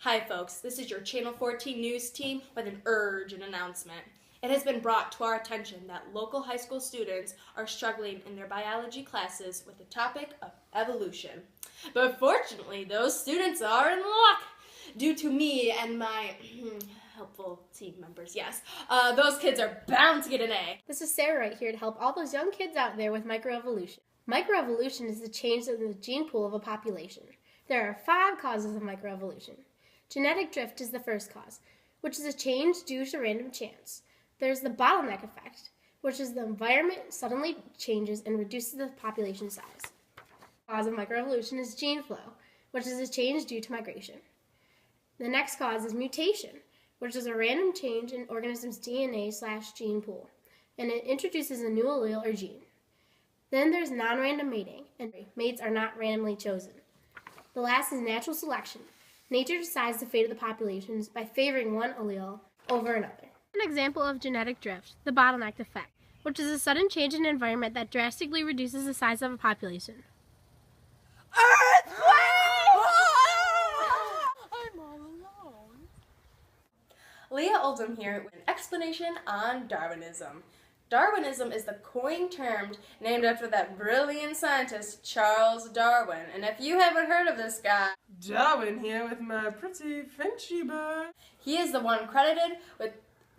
Hi folks, this is your Channel 14 news team with an urgent announcement. It has been brought to our attention that local high school students are struggling in their biology classes with the topic of evolution. But fortunately, those students are in luck due to me and my helpful team members. Yes, those kids are bound to get an A. This is Sarah right here to help all those young kids out there with microevolution. Microevolution is the change in the gene pool of a population. There are 5 causes of microevolution. Genetic drift is the first cause, which is a change due to random chance. There's the bottleneck effect, which is the environment suddenly changes and reduces the population size. The cause of microevolution is gene flow, which is a change due to migration. The next cause is mutation, which is a random change in organism's DNA/gene pool, and it introduces a new allele or gene. Then there's non-random mating, and mates are not randomly chosen. The last is natural selection. Nature decides the fate of the populations by favoring one allele over another. An example of genetic drift, the bottleneck effect, which is a sudden change in environment that drastically reduces the size of a population. Earthquake! I'm all alone. Leah Oldham here with an explanation on Darwinism. Darwinism is the coined term named after that brilliant scientist Charles Darwin. And if you haven't heard of this guy, Darwin here with my pretty Finchy bird. he is the one credited with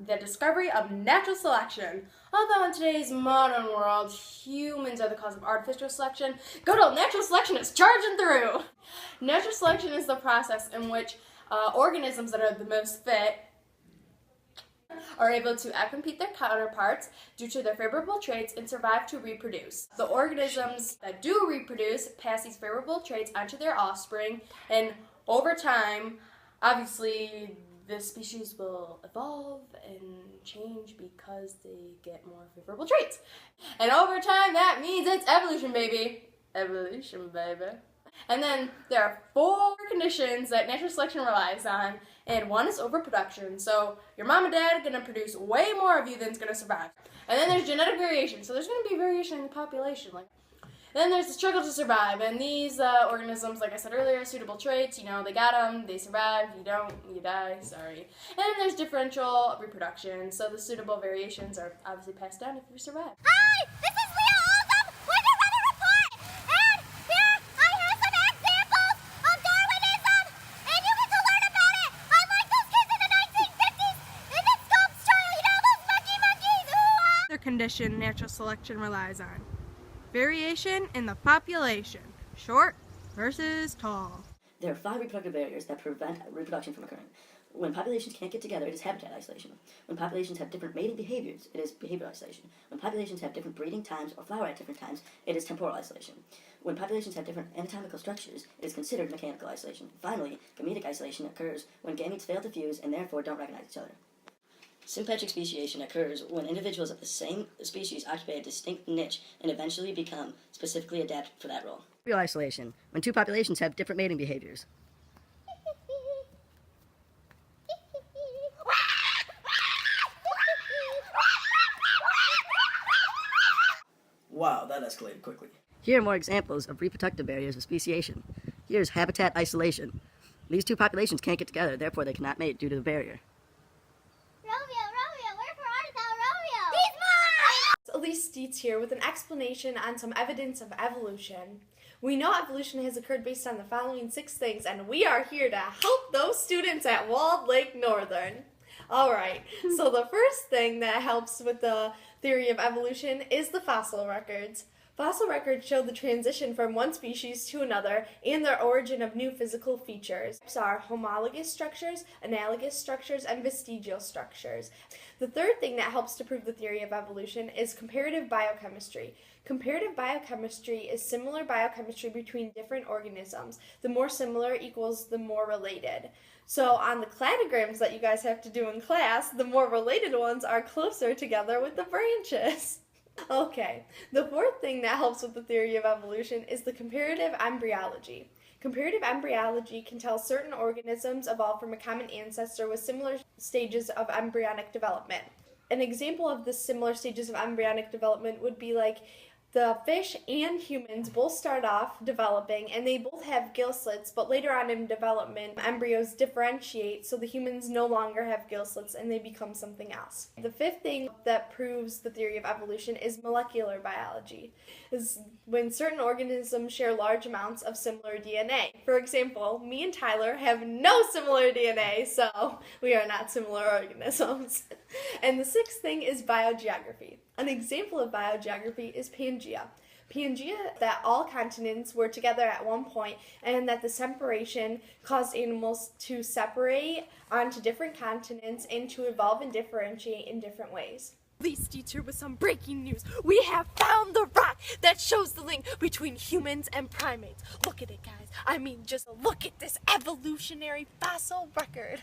the discovery of natural selection. Although in today's modern world, humans are the cause of artificial selection, good old natural selection is charging through. Natural selection is the process in which organisms that are the most fit are able to outcompete their counterparts due to their favorable traits and survive to reproduce. The organisms that do reproduce pass these favorable traits onto their offspring, and over time, obviously, the species will evolve and change because they get more favorable traits. And over time, that means it's evolution, baby. Evolution, baby. And then there are 4 conditions that natural selection relies on, and one is overproduction. So your mom and dad are going to produce way more of you than's going to survive. And then there's genetic variation. So there's going to be variation in the population. Then there's the struggle to survive, and these organisms, like I said earlier, suitable traits, they got them, they survive, you don't, you die, sorry. And then there's differential reproduction, so the suitable variations are obviously passed down if you survive. Hi, this is Leah Oldham with your weather report, and here I have some examples of Darwinism, and you get to learn about it, unlike those kids in the 1950s in the sculpt trial, those monkeys, ooh. Another condition natural selection relies on: variation in the population, short versus tall. There are 5 reproductive barriers that prevent reproduction from occurring. When populations can't get together, it is habitat isolation. When populations have different mating behaviors, it is behavioral isolation. When populations have different breeding times or flower at different times, it is temporal isolation. When populations have different anatomical structures, it is considered mechanical isolation. Finally, gametic isolation occurs when gametes fail to fuse and therefore don't recognize each other. Sympatric speciation occurs when individuals of the same species occupy a distinct niche and eventually become specifically adapted for that role. Behavioral isolation, when 2 populations have different mating behaviors. Wow, that escalated quickly. Here are more examples of reproductive barriers of speciation. Here's habitat isolation. These 2 populations can't get together, therefore they cannot mate due to the barrier. Romeo, wherefore art thou, Romeo? He's mine! Elise Dietz here with an explanation on some evidence of evolution. We know evolution has occurred based on the following 6 things, and we are here to help those students at Walled Lake Northern. Alright, so the first thing that helps with the theory of evolution is the fossil records. Fossil records show the transition from one species to another and their origin of new physical features. These are homologous structures, analogous structures, and vestigial structures. The third thing that helps to prove the theory of evolution is comparative biochemistry. Comparative biochemistry is similar biochemistry between different organisms. The more similar equals the more related. So on the cladograms that you guys have to do in class, the more related ones are closer together with the branches. Okay, the fourth thing that helps with the theory of evolution is the comparative embryology. Comparative embryology can tell certain organisms evolved from a common ancestor with similar stages of embryonic development. An example of the similar stages of embryonic development would be like The fish and humans both start off developing, and they both have gill slits, but later on in development, embryos differentiate, so the humans no longer have gill slits and they become something else. The fifth thing that proves the theory of evolution is molecular biology, is when certain organisms share large amounts of similar DNA. For example, me and Tyler have no similar DNA, so we are not similar organisms. And the sixth thing is biogeography. An example of biogeography is Pangea. Pangea, that all continents were together at one point and that the separation caused animals to separate onto different continents and to evolve and differentiate in different ways. Police teacher with some breaking news. We have found the rock that shows the link between humans and primates. Look at it, guys. I mean, just look at this evolutionary fossil record.